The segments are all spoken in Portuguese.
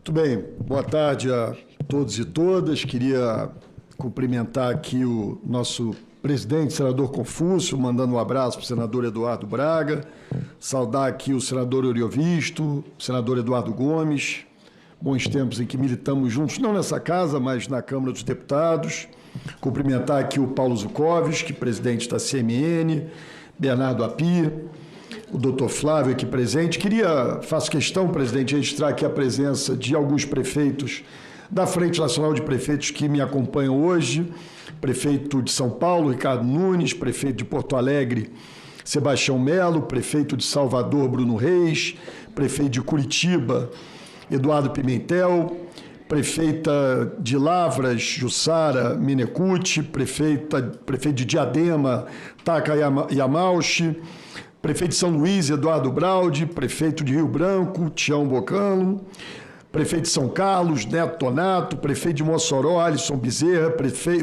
Muito bem, boa tarde a todos e todas. Queria cumprimentar aqui o nosso presidente, senador Confúcio, mandando um abraço para o senador Eduardo Braga, saudar aqui o senador Oriovisto, o senador Eduardo Gomes, bons tempos em que militamos juntos, não nessa casa, mas na Câmara dos Deputados. Cumprimentar aqui o Paulo Zukovski, presidente da CMN, Bernardo Api, o doutor Flávio aqui presente. Faço questão, presidente, de registrar aqui a presença de alguns prefeitos da Frente Nacional de Prefeitos que me acompanham hoje. Prefeito de São Paulo, Ricardo Nunes, prefeito de Porto Alegre, Sebastião Melo, prefeito de Salvador, Bruno Reis, prefeito de Curitiba, Eduardo Pimentel, prefeita de Lavras, Jussara Minecucci, prefeito de Diadema, Taka Yamauchi, prefeito de São Luís, Eduardo Braudi, prefeito de Rio Branco, Tião Bocano, prefeito de São Carlos, Neto Tonato, prefeito de Mossoró, Alisson Bezerra,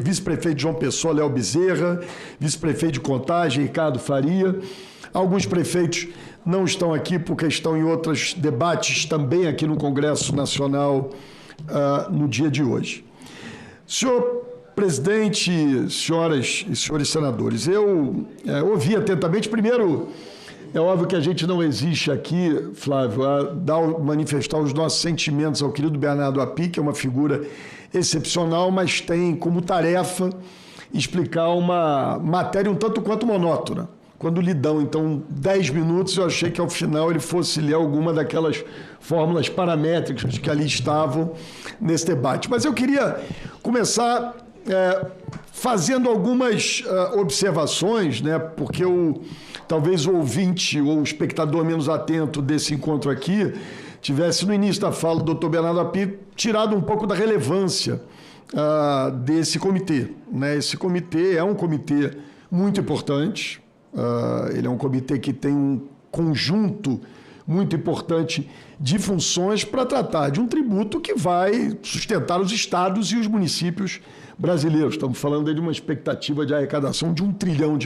vice-prefeito de João Pessoa, Léo Bezerra, vice-prefeito de Contagem, Ricardo Faria. Alguns prefeitos não estão aqui porque estão em outros debates também aqui no Congresso Nacional no dia de hoje. Senhor presidente, senhoras e senhores senadores, eu ouvi atentamente. Primeiro, é óbvio que a gente não existe aqui, Flávio, a manifestar os nossos sentimentos ao querido Bernardo Api, que é uma figura excepcional, mas tem como tarefa explicar uma matéria um tanto quanto monótona. Quando lhe dão, então, 10 minutos, eu achei que ao final ele fosse ler alguma daquelas fórmulas paramétricas que ali estavam nesse debate. Mas eu queria começar fazendo algumas observações, né, porque talvez o ouvinte ou o espectador menos atento desse encontro aqui tivesse, no início da fala do doutor Bernardo Api, tirado um pouco da relevância desse comitê, né? Esse comitê é um comitê muito importante. Ele é um comitê que tem um conjunto muito importante de funções para tratar de um tributo que vai sustentar os estados e os municípios brasileiros. Estamos falando aí de uma expectativa de arrecadação de R$1 trilhão,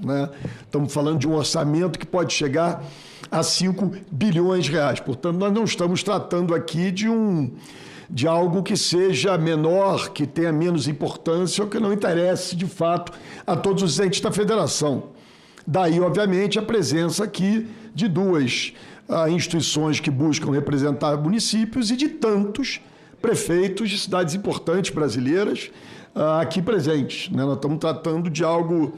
né? Estamos falando de um orçamento que pode chegar a R$5 bilhões. Portanto, nós não estamos tratando aqui de algo que seja menor, que tenha menos importância ou que não interesse, de fato, a todos os entes da federação. Daí, obviamente, a presença aqui de duas instituições que buscam representar municípios e de tantos prefeitos de cidades importantes brasileiras aqui presentes, né? Nós estamos tratando de algo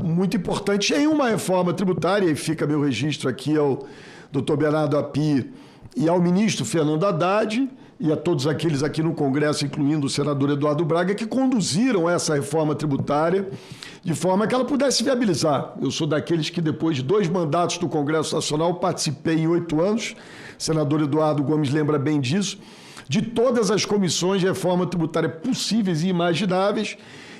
muito importante em uma reforma tributária, e fica meu registro aqui ao doutor Bernardo Api e ao ministro Fernando Haddad, e a todos aqueles aqui no Congresso, incluindo o senador Eduardo Braga, que conduziram essa reforma tributária de forma que ela pudesse viabilizar. Eu sou daqueles que, depois de 2 mandatos do Congresso Nacional, participei em 8 anos, o senador Eduardo Gomes lembra bem disso, de todas as comissões de reforma tributária possíveis e imagináveis,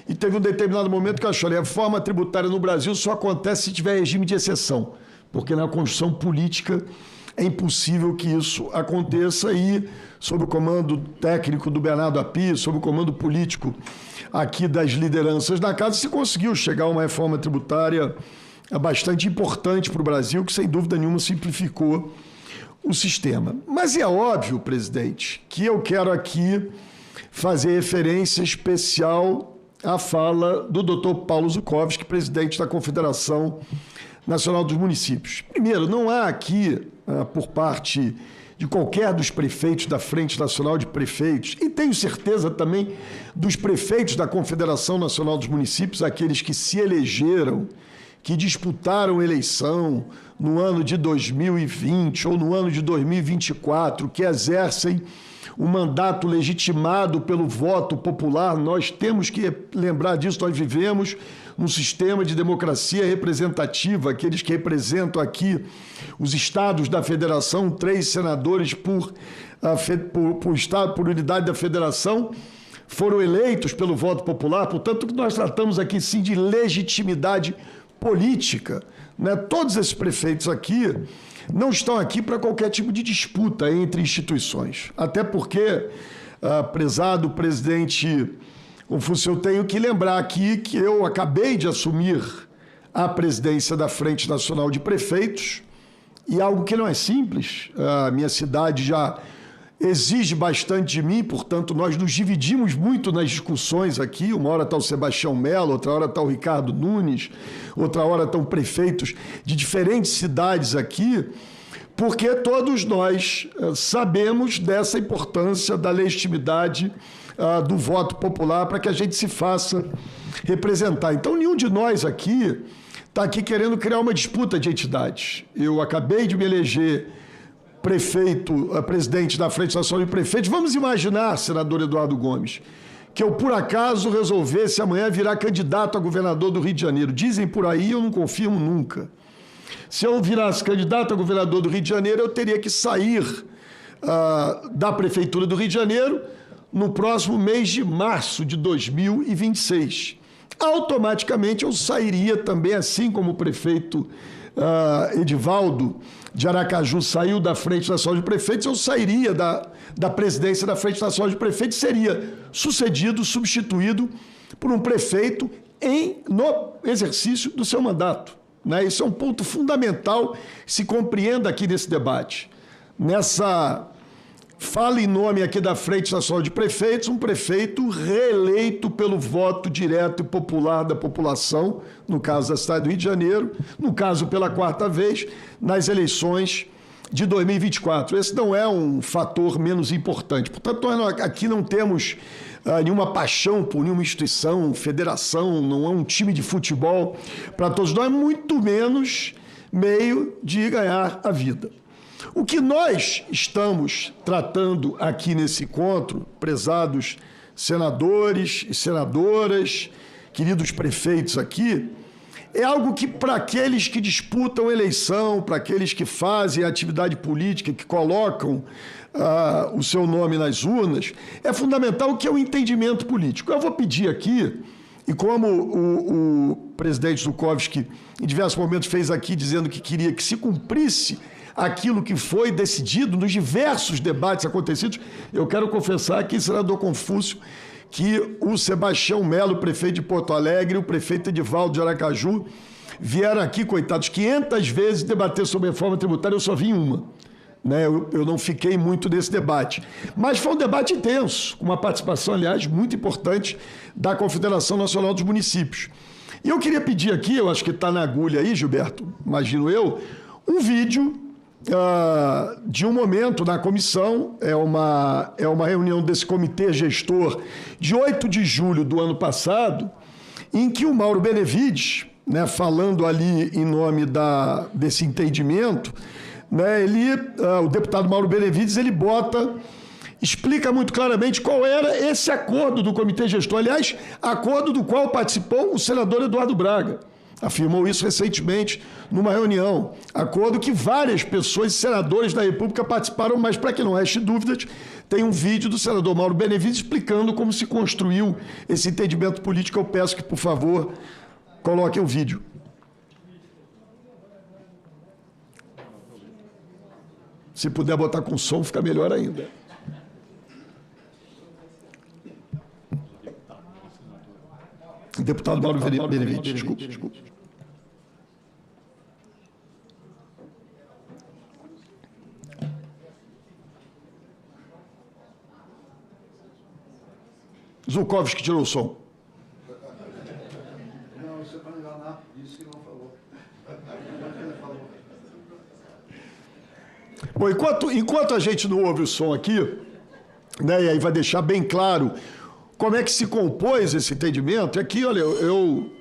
e teve um determinado momento que eu achei: a reforma tributária no Brasil só acontece se tiver regime de exceção, porque na Constituição política é impossível que isso aconteça, e sob o comando técnico do Bernardo Api, sob o comando político aqui das lideranças da casa, se conseguiu chegar a uma reforma tributária bastante importante para o Brasil, que sem dúvida nenhuma simplificou o sistema. Mas é óbvio, presidente, que eu quero aqui fazer referência especial à fala do doutor Paulo Zukovski, presidente da Confederação Nacional dos Municípios. Primeiro, não há aqui, por parte de qualquer dos prefeitos da Frente Nacional de Prefeitos, e tenho certeza também dos prefeitos da Confederação Nacional dos Municípios, aqueles que se elegeram, que disputaram eleição no ano de 2020 ou no ano de 2024, que exercem um mandato legitimado pelo voto popular. Nós temos que lembrar disso. Nós vivemos num sistema de democracia representativa, aqueles que representam aqui os estados da federação, 3 senadores por estado, por unidade da federação, foram eleitos pelo voto popular. Portanto, nós tratamos aqui sim de legitimidade política, né? Todos esses prefeitos aqui não estão aqui para qualquer tipo de disputa entre instituições. Até porque, prezado presidente Confúcio, eu tenho que lembrar aqui que eu acabei de assumir a presidência da Frente Nacional de Prefeitos, e algo que não é simples. A minha cidade já exige bastante de mim, portanto, nós nos dividimos muito nas discussões aqui. Uma hora está o Sebastião Mello, outra hora está o Ricardo Nunes, outra hora estão prefeitos de diferentes cidades aqui, porque todos nós sabemos dessa importância da legitimidade do voto popular para que a gente se faça representar. Então, nenhum de nós aqui está aqui querendo criar uma disputa de entidades. Eu acabei de me eleger presidente da Frente Nacional de Prefeitos. Vamos imaginar, senador Eduardo Gomes, que eu, por acaso, resolvesse amanhã virar candidato a governador do Rio de Janeiro. Dizem por aí, eu não confirmo nunca. Se eu virasse candidato a governador do Rio de Janeiro, eu teria que sair da Prefeitura do Rio de Janeiro no próximo mês de março de 2026. Automaticamente eu sairia também, assim como o prefeito Edivaldo de Aracaju saiu da Frente Nacional de Prefeitos, eu sairia da presidência da Frente Nacional de Prefeitos, seria substituído por um prefeito no exercício do seu mandato. Né? Isso é um ponto fundamental que se compreenda aqui nesse debate. Nessa fala em nome aqui da Frente Nacional de Prefeitos, um prefeito reeleito pelo voto direto e popular da população, no caso da cidade do Rio de Janeiro, no caso pela quarta vez, nas eleições de 2024. Esse não é um fator menos importante. Portanto, nós aqui não temos nenhuma paixão por nenhuma instituição, federação, não é um time de futebol para todos nós, muito menos meio de ganhar a vida. O que nós estamos tratando aqui nesse encontro, prezados senadores e senadoras, queridos prefeitos aqui, é algo que, para aqueles que disputam eleição, para aqueles que fazem atividade política, que colocam o seu nome nas urnas, é fundamental, que é o entendimento político. Eu vou pedir aqui, e como o presidente Zukovski, em diversos momentos, fez aqui dizendo que queria que se cumprisse aquilo que foi decidido nos diversos debates acontecidos, eu quero confessar aqui, senador Confúcio, que o Sebastião Mello, prefeito de Porto Alegre, e o prefeito Edivaldo de Aracaju vieram aqui, coitados, 500 vezes debater sobre reforma tributária, eu só vi uma. Né? Eu não fiquei muito nesse debate. Mas foi um debate intenso, com uma participação, aliás, muito importante da Confederação Nacional dos Municípios. E eu queria pedir aqui, eu acho que está na agulha aí, Gilberto, imagino eu, um vídeo de um momento na comissão, é uma reunião desse comitê gestor de 8 de julho do ano passado, em que o Mauro Benevides, né, falando ali em nome desse entendimento, né, o deputado Mauro Benevides, ele explica muito claramente qual era esse acordo do comitê gestor, aliás, acordo do qual participou o senador Eduardo Braga. Afirmou isso recentemente numa reunião. Acordo que várias pessoas, senadores da República, participaram, mas, para que não reste dúvidas, tem um vídeo do senador Mauro Benevides explicando como se construiu esse entendimento político. Eu peço que, por favor, coloquem o vídeo. Se puder botar com som, fica melhor ainda. Deputado Mauro Benevides, desculpe. Zukovski tirou o som. Não, isso é para enganar, isso que não falou. Bom, enquanto a gente não ouve o som aqui, né, e aí vai deixar bem claro como é que se compôs esse entendimento, aqui, olha, eu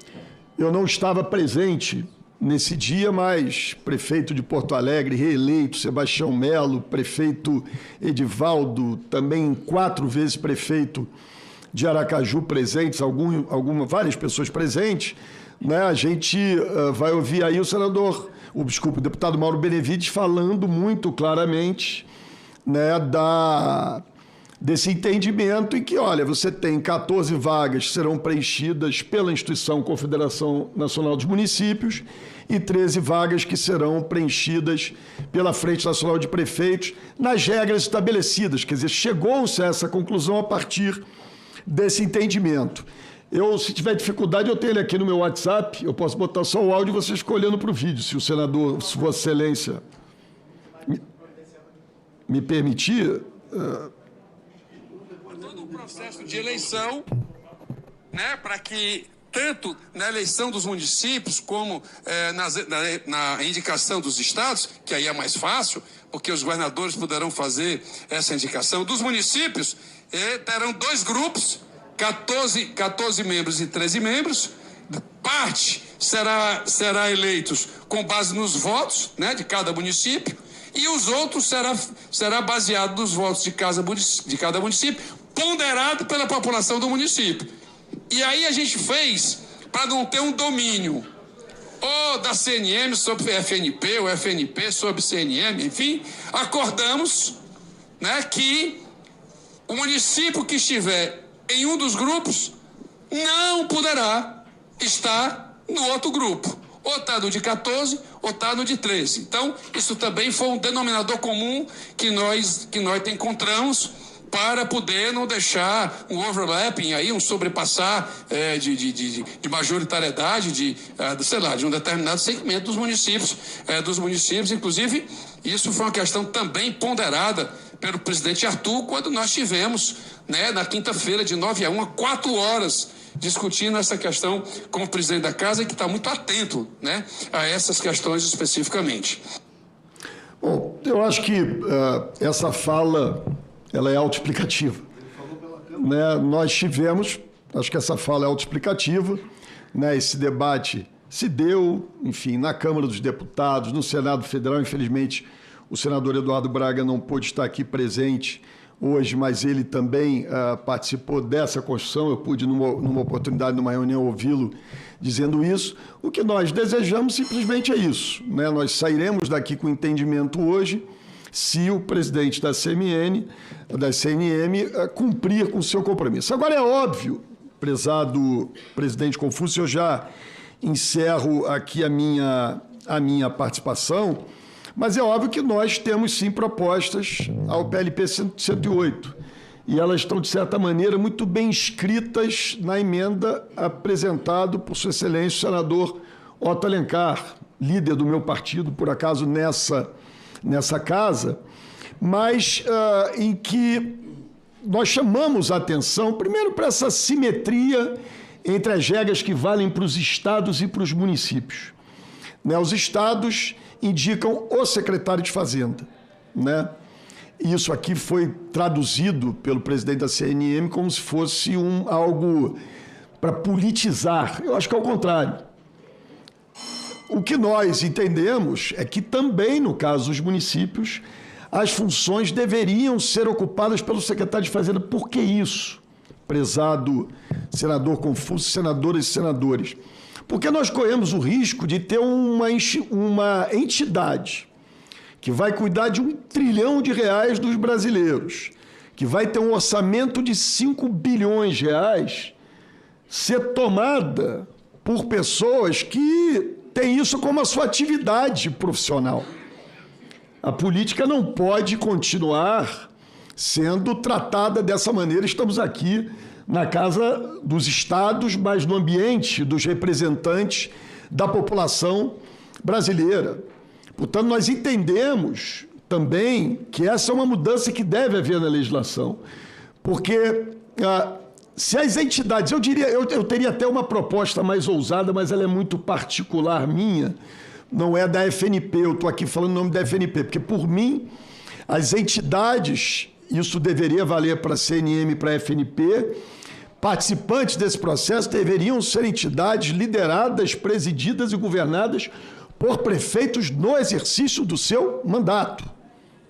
não estava presente nesse dia, mas prefeito de Porto Alegre, reeleito, Sebastião Mello, prefeito Edivaldo, também 4 vezes prefeito de Aracaju presentes, várias pessoas presentes, né? A gente vai ouvir aí o deputado Mauro Benevides falando muito claramente, né, desse entendimento em que, olha, você tem 14 vagas que serão preenchidas pela instituição Confederação Nacional dos Municípios e 13 vagas que serão preenchidas pela Frente Nacional de Prefeitos nas regras estabelecidas. Quer dizer, chegou-se a essa conclusão a partir desse entendimento. Se tiver dificuldade, eu tenho ele aqui no meu WhatsApp, eu posso botar só o áudio e você escolhendo para o vídeo, se o senador, se Vossa Excelência me permitir. Todo o processo de eleição, né, para que tanto na eleição dos municípios como na indicação dos estados, que aí é mais fácil, porque os governadores poderão fazer essa indicação, dos municípios terão 2 grupos, 14 membros e 13 membros. Parte será eleitos com base nos votos, né, de cada município, e os outros será baseado nos votos de cada município, ponderado pela população do município. E aí a gente fez para não ter um domínio ou da CNM sobre FNP, ou FNP sobre CNM, enfim, acordamos, né, que o município que estiver em um dos grupos não poderá estar no outro grupo. Ou está no de 14, ou está no de 13. Então, isso também foi um denominador comum que nós encontramos para poder não deixar um overlapping, aí, um sobrepassar de majoritariedade de um determinado segmento dos municípios. Inclusive, isso foi uma questão também ponderada pelo presidente Arthur, quando nós tivemos, né, na quinta-feira, de 9h a 4 horas, discutindo essa questão com o presidente da casa, que está muito atento, né, a essas questões especificamente. Bom, eu acho que essa fala ela é autoexplicativa. Né? Nós tivemos, acho que essa fala é autoexplicativa, né? Esse debate se deu, enfim, na Câmara dos Deputados, no Senado Federal. Infelizmente, o senador Eduardo Braga não pôde estar aqui presente hoje, mas ele também participou dessa construção. Eu pude, numa oportunidade, numa reunião, ouvi-lo dizendo isso. O que nós desejamos simplesmente é isso, né? Nós sairemos daqui com entendimento hoje, se o presidente da CNM cumprir com o seu compromisso. Agora, é óbvio, prezado presidente Confúcio, eu já encerro aqui a minha participação, mas é óbvio que nós temos, sim, propostas ao PLP 108, e elas estão, de certa maneira, muito bem escritas na emenda apresentada por Sua Excelência o senador Otto Alencar, líder do meu partido, por acaso, nessa casa, mas em que nós chamamos a atenção, primeiro, para essa simetria entre as regras que valem para os estados e para os municípios. Né? Os estados indicam o secretário de Fazenda, né? Isso aqui foi traduzido pelo presidente da CNM como se fosse algo para politizar. Eu acho que é o contrário. O que nós entendemos é que também, no caso dos municípios, as funções deveriam ser ocupadas pelo secretário de Fazenda. Por que isso, prezado senador Confúcio, senadoras e senadores? Porque nós corremos o risco de ter uma entidade que vai cuidar de R$1 trilhão dos brasileiros, que vai ter um orçamento de 5 bilhões de reais, ser tomada por pessoas que têm isso como a sua atividade profissional. A política não pode continuar sendo tratada dessa maneira. Estamos aqui na Casa dos Estados, mas no ambiente dos representantes da população brasileira. Portanto, nós entendemos também que essa é uma mudança que deve haver na legislação, porque se as entidades, eu teria até uma proposta mais ousada, mas ela é muito particular minha, não é da FNP, eu estou aqui falando o nome da FNP, porque, por mim, as entidades, isso deveria valer para a CNM e para a FNP, participantes desse processo deveriam ser entidades lideradas, presididas e governadas por prefeitos no exercício do seu mandato,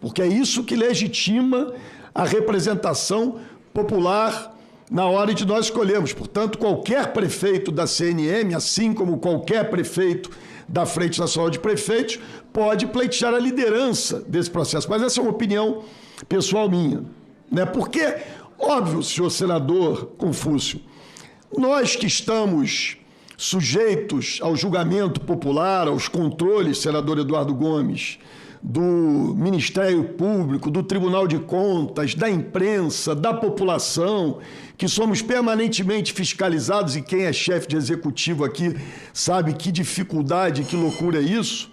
porque é isso que legitima a representação popular na hora de nós escolhermos. Portanto, qualquer prefeito da CNM, assim como qualquer prefeito da Frente Nacional de Prefeitos, pode pleitear a liderança desse processo. Mas essa é uma opinião pessoal minha, né? Porque, óbvio, senhor senador Confúcio, nós que estamos sujeitos ao julgamento popular, aos controles, senador Eduardo Gomes, do Ministério Público, do Tribunal de Contas, da imprensa, da população, que somos permanentemente fiscalizados, e quem é chefe de executivo aqui sabe que dificuldade, que loucura é isso,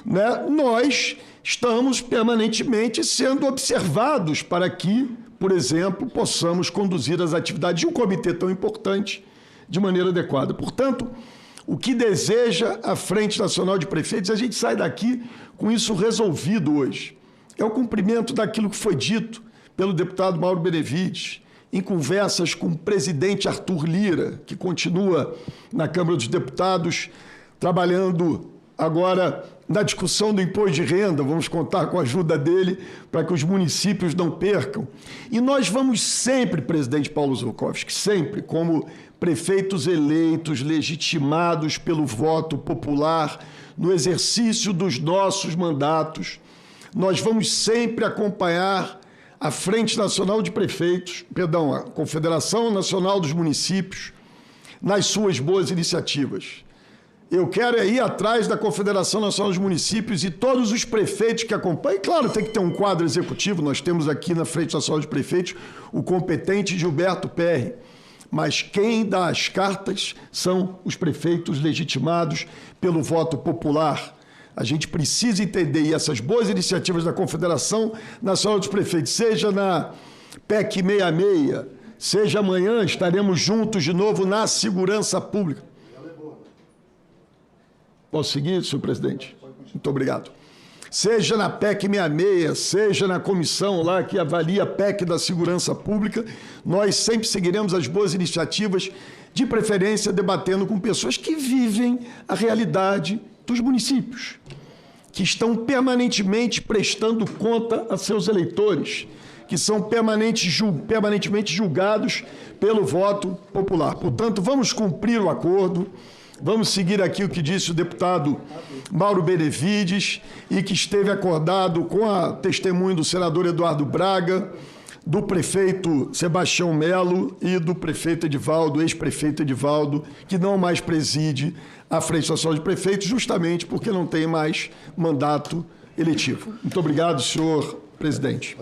né? Nós estamos permanentemente sendo observados para que, por exemplo, possamos conduzir as atividades de um comitê tão importante de maneira adequada. Portanto, o que deseja a Frente Nacional de Prefeitos, a gente sai daqui com isso resolvido hoje. É o cumprimento daquilo que foi dito pelo deputado Mauro Benevides, em conversas com o presidente Arthur Lira, que continua na Câmara dos Deputados, trabalhando agora na discussão do imposto de renda. Vamos contar com a ajuda dele para que os municípios não percam. E nós vamos sempre, presidente Paulo Zukovski, sempre, como prefeitos eleitos, legitimados pelo voto popular, no exercício dos nossos mandatos, nós vamos sempre acompanhar a Frente Nacional de Prefeitos, perdão, a Confederação Nacional dos Municípios, nas suas boas iniciativas. Eu quero ir atrás da Confederação Nacional dos Municípios e todos os prefeitos que acompanham. E, claro, tem que ter um quadro executivo. Nós temos aqui na Frente Nacional de Prefeitos o competente Gilberto Perry. Mas quem dá as cartas são os prefeitos legitimados pelo voto popular. A gente precisa entender, e essas boas iniciativas da Confederação Nacional dos Prefeitos, seja na PEC 66, seja amanhã, estaremos juntos de novo na segurança pública. Posso seguir, senhor presidente? Muito obrigado. Seja na PEC 66, seja na comissão lá que avalia a PEC da segurança pública, nós sempre seguiremos as boas iniciativas, de preferência debatendo com pessoas que vivem a realidade dos municípios, que estão permanentemente prestando conta a seus eleitores, que são permanentemente julgados pelo voto popular. Portanto, vamos cumprir o acordo, vamos seguir aqui o que disse o deputado Mauro Benevides e que esteve acordado com a testemunho do senador Eduardo Braga, do prefeito Sebastião Melo e do prefeito Edivaldo, ex-prefeito Edivaldo, que não mais preside a Frente Nacional de Prefeitos, justamente porque não tem mais mandato eletivo. Muito obrigado, senhor presidente.